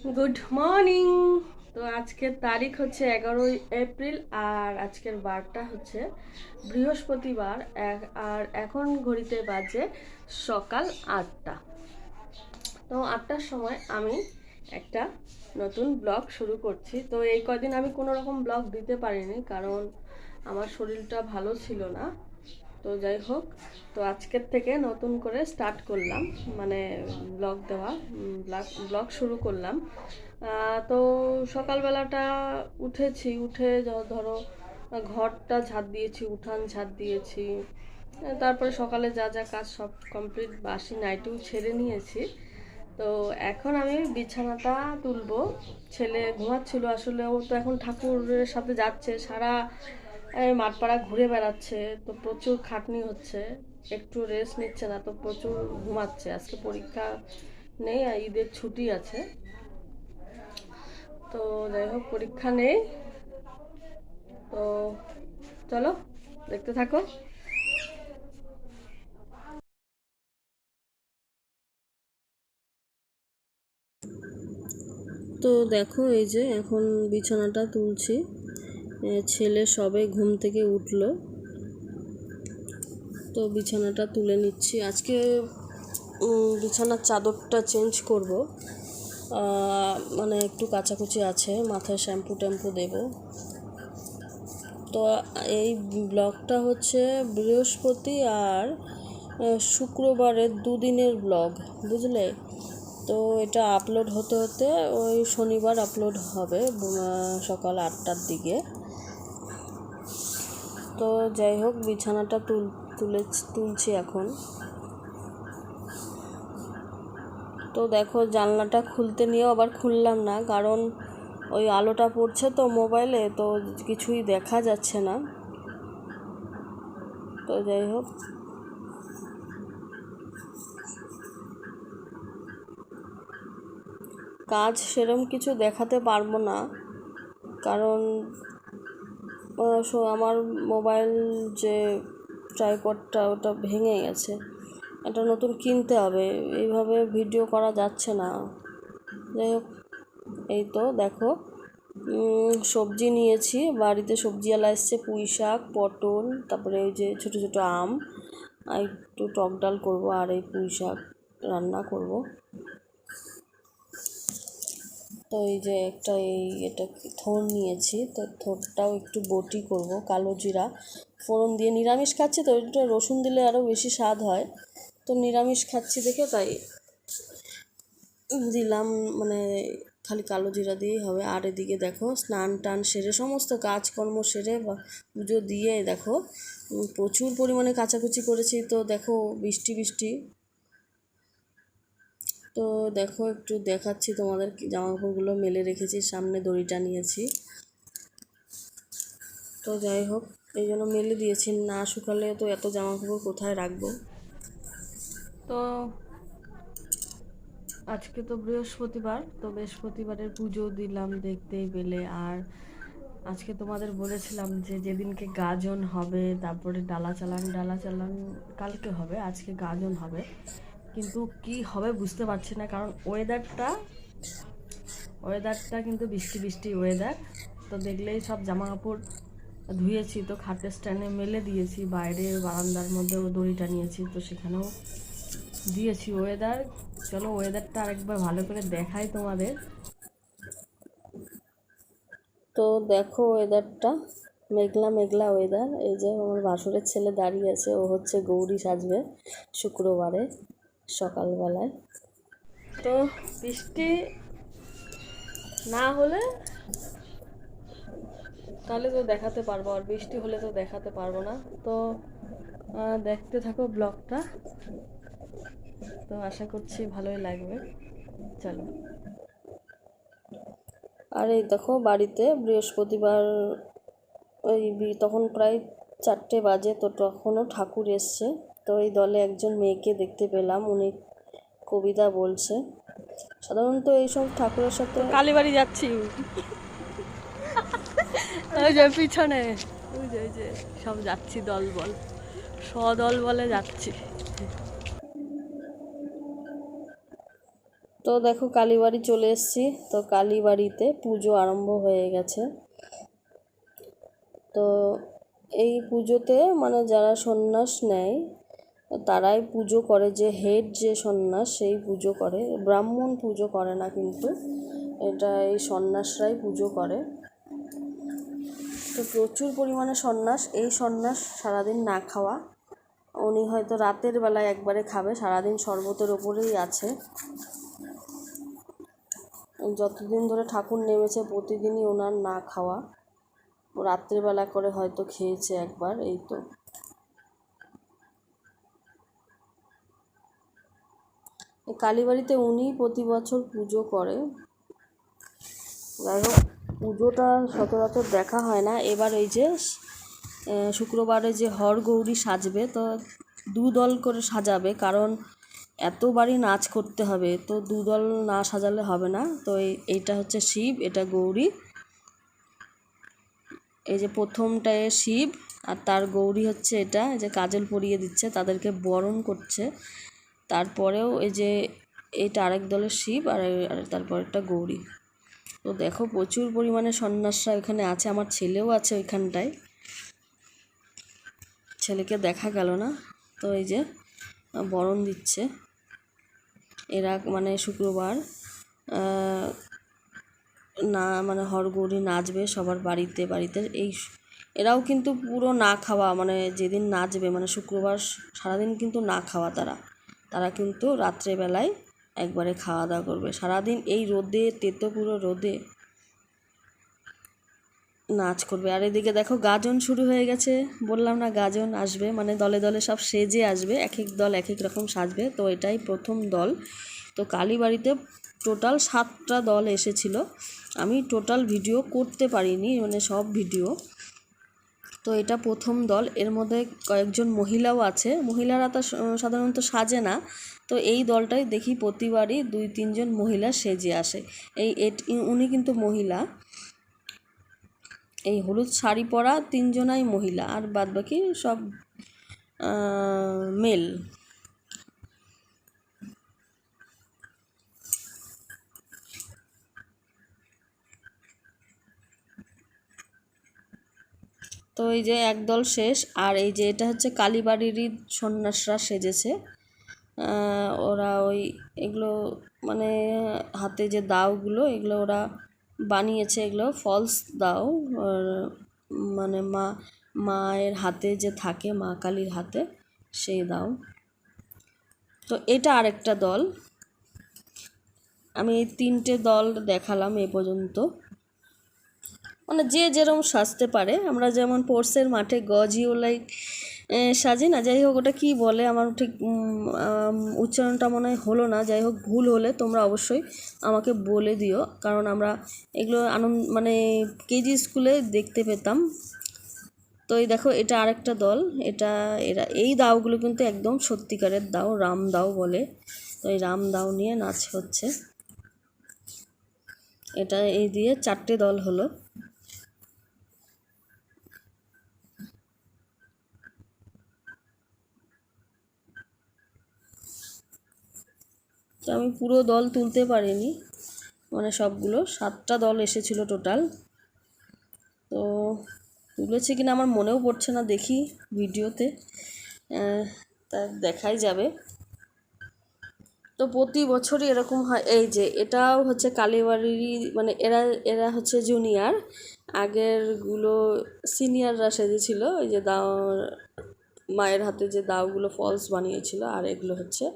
Good morning. তো আজকের তারিখ হচ্ছে 11 এপ্রিল আর আজকের বারটা হচ্ছে বৃহস্পতিবার। আর এখন ঘড়িতে বাজে সকাল 8টা। তো 8টার সময় আমি একটা নতুন ব্লগ শুরু করছি। তো এই কদিন আমি কোনো রকম ব্লগ দিতে পারিনি, কারণ আমার শরীরটা ভালো ছিল না। তো যাই হোক, তো আজকের থেকে নতুন করে স্টার্ট করলাম, মানে ব্লগ দেওয়া, ব্লগ শুরু করলাম। তো সকালবেলাটা উঠেছি, উঠে ধরো ঘরটা ঝাড় দিয়েছি, উঠান ঝাড় দিয়েছি। তারপরে সকালে যা যা কাজ সব কমপ্লিট, বাসি নাইটিও ছেড়ে নিয়েছি। তো এখন আমি বিছানাটা তুলবো। ছেলে ঘুমাচ্ছিল, আসলে ও তো এখন ঠাকুরের সাথে যাচ্ছে, সারা মাঠপাড়া ঘুরে বেড়াচ্ছে, তো প্রচুর খাটনি হচ্ছে, একটু রেস্ট নিচ্ছে না, তো প্রচুর ঘুমাচ্ছে। আজকে পরীক্ষা নেই, আর ঈদের ছুটি আছে। তো যাই হোক, পরীক্ষা নেই। তো চলো দেখতে থাকো। তো দেখো, এই যে এখন বিছানাটা তুলছি। ছেলে সবে ঘুম থেকে উঠলো, তো বিছানাটা তুলে নিচ্ছি। আজকে বিছানার চাদরটা চেঞ্জ করব, মানে একটু কাচাকুচি আছে, মাথায় শ্যাম্পু ট্যাম্পু দেব। তো এই ব্লগটা হচ্ছে বৃহস্পতি আর শুক্রবারের দুদিনের ব্লগ, বুঝলে? তো এটা আপলোড হতে হতে ওই শনিবার আপলোড হবে সকাল 8টার দিকে। তো যাই হোক, বিছানাটা তুলছি এখন। তো দেখো, জানলাটা খুলতে নিয়েও আবার খুললাম না, কারণ ওই আলোটা পড়ছে তো মোবাইলে, তো কিছুই দেখা যাচ্ছে না। তো যাই হোক, কাজ সেরম কিছু দেখাতে পারবো না, কারণ আমার মোবাইল যে ট্রাইপডটা, ওটা ভেঙে গেছে, এটা নতুন কিনতে হবে, এইভাবে ভিডিও করা যাচ্ছে না। যাই হোক, এই তো দেখো, সবজি নিয়েছি, বাড়িতে সবজিওয়ালা এসছে, পুঁই শাক, পটল, তারপরে এই যে ছোটো ছোটো আম, আর একটু টক ডাল করবো, আর এই পুঁই শাক রান্না করব। তো এই যে একটা এটা থোড় নিয়েছি, তো থোড়টাও একটু বটি করব, কালো জিরা ফোড়ন দিয়ে। নিরামিষ খাচ্ছি তো, এটা রসুন দিলে আরও বেশি স্বাদ হয়, তো নিরামিষ খাচ্ছি দেখে তাই দিলাম, মানে খালি কালো জিরা দিয়েই হবে। আর এদিকে দেখো, স্নান টান সেরে সমস্ত কাজকর্ম সেরে বা পুজো দিয়ে দেখো প্রচুর পরিমাণে কাচাকুচি করেছি। তো দেখো, বৃষ্টি বৃষ্টি, তো দেখো একটু দেখাচ্ছি তোমাদের, জামা কাপড়গুলো মেলে রেখেছি, সামনে দড়িটা নিয়েছি। তো যাই হোক, এই জন্য মেলে দিয়েছি, না শুকালে তো এত জামা কাপড় কোথায় রাখবো। তো আজকে তো বৃহস্পতিবার, তো বৃহস্পতিবারের পুজো দিলাম দেখতেই পেলে। আর আজকে তোমাদের বলেছিলাম যে যেদিনকে গাজন হবে, তারপরে ডালা চালান কালকে হবে, আজকে গাজন হবে, কিন্তু কি হবে বুঝতে পারছি না, কারণ ওয়েদারটা কিন্তু বৃষ্টি বৃষ্টি ওয়েদার। তো দেখলেই সব জামা কাপড় ধুয়েছি, তো খাটের স্ট্যান্ডে মেলে দিয়েছি, বাইরে বারান্দার মধ্যেও দড়িটা নিয়েছি, তো সেখানেও দিয়েছি। চলো ওয়েদারটা আরেকবার ভালো করে দেখাই তোমাদের। তো দেখো ওয়েদারটা, মেঘলা মেঘলা ওয়েদার। এই যে আমার ভাসুরের ছেলে দাঁড়িয়ে আছে, ও হচ্ছে গৌরী সাজবে শুক্রবারে সকালবেলায়। তো বৃষ্টি না হলে তাহলে তো দেখাতে পারবো, আর বৃষ্টি হলে তো দেখাতে পারবো না। তো দেখতে থাকো ব্লগটা, তো আশা করছি ভালোই লাগবে। চলো। আর এই দেখো, বাড়িতে বৃহস্পতিবার ওই তখন প্রায় 4টে বাজে, তো তখনও ঠাকুর এসছে। তো এই দলে একজন মেয়েকে দেখতে পেলাম, উনি কবিতা বলছে। সাধারণত এইসব ঠাকুরের সাথে কালীবাড়ি যাচ্ছি, ওই যে পিছনে, ওই যে সব যাচ্ছি সদল বলে যাচ্ছি। তো তো দেখো কালীবাড়ি চলে এসেছি। তো কালীবাড়িতে পুজো আরম্ভ হয়ে গেছে। তো এই পুজোতে মানে যারা সন্ন্যাস নেয় তারাই পুজো করে, যে হেড যে সন্ন্যাস সেই পুজো করে, ব্রাহ্মণ পুজো করে না, কিন্তু এটা এই সন্ন্যাসরাই পুজো করে। তো প্রচুর পরিমাণে সন্ন্যাস, এই সন্ন্যাস সারাদিন না খাওয়া, উনি হয়তো রাতের বেলায় একবারে খাবে, সারাদিন শরবতের ওপরেই আছে। যতদিন ধরে ঠাকুর নেমেছে প্রতিদিনই ওনার না খাওয়া, রাত্রেবেলা করে হয়তো খেয়েছে একবার, এই তো। কালীবাড়িতে উনি প্রতি বছর পুজো করে। যাই হোক, পুজোটা সচরাচর দেখা হয় না। এবার এই যে শুক্রবারে যে হরগৌরী সাজবে, তো দুদল করে সাজাবে, কারণ এতবারই নাচ করতে হবে, তো দুদল না সাজালে হবে না। তো এইটা হচ্ছে শিব, এটা গৌরী। এই যে প্রথমটায় শিব আর তার গৌরী হচ্ছে এটা, এই যে কাজল পরিয়ে দিচ্ছে, তাদেরকে বরণ করছে। তারপরেও এই যে এটা আরেক দলের শিব আর তারপরেরটা গৌরী। তো দেখো প্রচুর পরিমাণে সন্ন্যাসরা এখানে আছে, আমার ছেলেও আছে ওইখানটায়, ছেলেকে দেখা গেল না। তো এই যে বরণ দিচ্ছে এরা, মানে শুক্রবার না মানে হরগৌরী নাচবে সবার বাড়িতে বাড়িতে। এরাও কিন্তু পুরো না খাওয়া, মানে যেদিন নাচবে মানে শুক্রবার সারাদিন কিন্তু না খাওয়া, তারা কিন্তু রাত্রেবেলায় একবারে খাওয়া দাওয়া করবে। সারাদিন এই রোদে, পুরো রোদে নাচ করবে। আর এদিকে দেখো গাজন শুরু হয়ে গেছে, বললাম না গাজন আসবে, মানে দলে দলে সব সেজে আসবে, এক এক দল এক এক রকম সাজবে। তো এটাই প্রথম দল। তো কালীবাড়িতে টোটাল 7টা দল এসেছিল, আমি টোটাল ভিডিও করতে পারিনি, মানে সব ভিডিও। তো এটা প্রথম দল, এর মধ্যে কয়েকজন মহিলাও আছে, মহিলারা তো সাধারণত সাজে না। তো এই দলটাই দেখি প্রতিবারই 2-3 জন মহিলা সেজে আসে। উনি কিন্তু মহিলা, এই হলুদ শাড়ি পরা 3 জনাই মহিলা, আর বাদবাকি সব মেল। তো এই যে একদল শেষ, আর এই যে এটা হচ্ছে কালীবাড়িরই সন্ন্যাসরা সেজেছে। ওরা এগুলো মানে হাতে যে দাওগুলো এগুলো ওরা বানিয়েছে, এগুলো ফলস দাও, মানে মায়ের হাতে যে থাকে, মা কালীর হাতে, সেই দাও। তো এটা আরেকটা দল, আমি এই 3টে দল দেখালাম এ পর্যন্ত। মানে যে যেরকম সাজতে পারে, আমরা যেমন পোর্সের মাঠে গজিওলাই সাজি না, যাই হোক ওটা কী বলে আমার ঠিক উচ্চারণটা মনে হয় হলো না, যাই হোক ভুল হলে তোমরা অবশ্যই আমাকে বলে দিও, কারণ আমরা এগুলো মানে কেজি স্কুলে দেখতে পেতাম। তো এই দেখো এটা আরেকটা দল, এরা এই দাওগুলো কিন্তু একদম সত্যিকারের দাও, রাম দাও বলে। তো এই রাম দাও নিয়ে নাচ হচ্ছে। এটা এই দিয়ে 4টে দল হলো। তো আমি পুরো দল তুলতে পারিনি, মানে সবগুলো 7টা দল এসেছিলো টোটাল। তো তুলেছি কিনা আমার মনেও পড়ছে না, দেখি ভিডিওতে তা দেখাই যাবে। তো প্রতি বছরই এরকম হয়। এই যে এটাও হচ্ছে কালীবাড়িরই, মানে এরা হচ্ছে জুনিয়র, আগেরগুলো সিনিয়ররা সেজেছিল, ওই যে দাও মায়ের হাতে যে দাওগুলো ফলস বানিয়েছিল, আর এগুলো হচ্ছে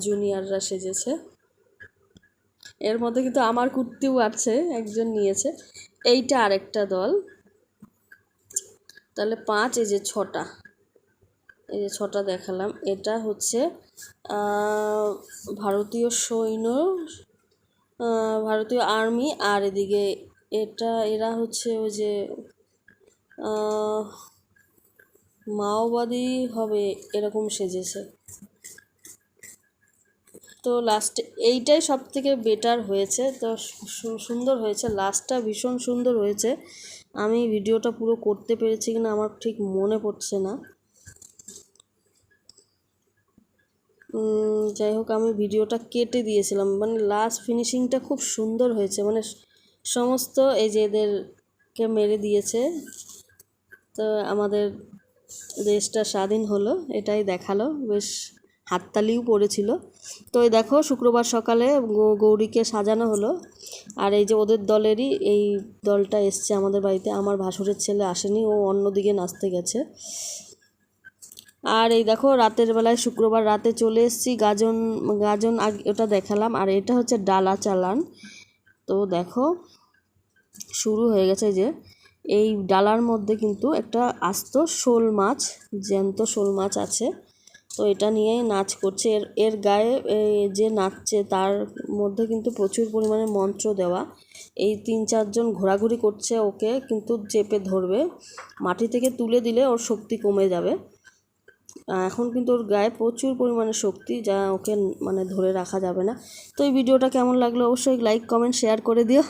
জুনিয়ররা সেজেছে। এর মধ্যে কিন্তু আমার কুর্তিও আছে, একজন নিয়েছে। এইটা আরেকটা দল, তাহলে 5, এই যে 6টা, এই যে 6টা দেখালাম। এটা হচ্ছে ভারতীয় সৈন্য, ভারতীয় আর্মি, আর এদিকে এরা হচ্ছে ওই যে মাওবাদী হবে এরকম সেজেছে। তো লাস্টে এইটাই সব থেকে বেটার হয়েছে, তো সুন্দর হয়েছে, লাস্টটা ভীষণ সুন্দর হয়েছে। আমি ভিডিওটা পুরো করতে পেরেছি কিনা আমার ঠিক মনে পড়ছে না, যাই হোক, আমি ভিডিওটা কেটে দিয়েছিলাম, মানে লাস্ট ফিনিশিংটা খুব সুন্দর হয়েছে, মানে সমস্ত এই যে এদেরকে মেরে দিয়েছে, তো আমাদের দেশটা স্বাধীন হলো, এটাই দেখালো, বেশ হাততালিও পড়েছিল। তো এই দেখো শুক্রবার সকালে গৌরীকে সাজানো হলো, আর এই যে ওদের দলেরই এই দলটা এসছে আমাদের বাড়িতে, আমার ভাসুরের ছেলে আসেনি, ও অন্যদিকে নাচতে গেছে। আর এই দেখো রাতের বেলায় শুক্রবার রাতে চলে এসেছি, গাজন আগে ওটা দেখালাম, আর এটা হচ্ছে ডালা চালান। তো দেখো শুরু হয়ে গেছে, যে এই ডালার মধ্যে কিন্তু একটা আস্ত শোল মাছ, জ্যান্ত শোল মাছ আছে। তো এটা নিয়েই নাচ করছে, এর গায়ে যে নাচছে তার মধ্যে কিন্তু প্রচুর পরিমাণে মন্ত্র দেওয়া। এই 3-4 জন ঘোরাঘুরি করছে, ওকে কিন্তু চেপে ধরবে, মাটি থেকে তুলে দিলে ওর শক্তি কমে যাবে। এখন কিন্তু ওর গায়ে প্রচুর পরিমাণে শক্তি, যা ওকে মানে ধরে রাখা যাবে না। তো এই ভিডিওটা কেমন লাগলো অবশ্যই লাইক কমেন্ট শেয়ার করে দিও।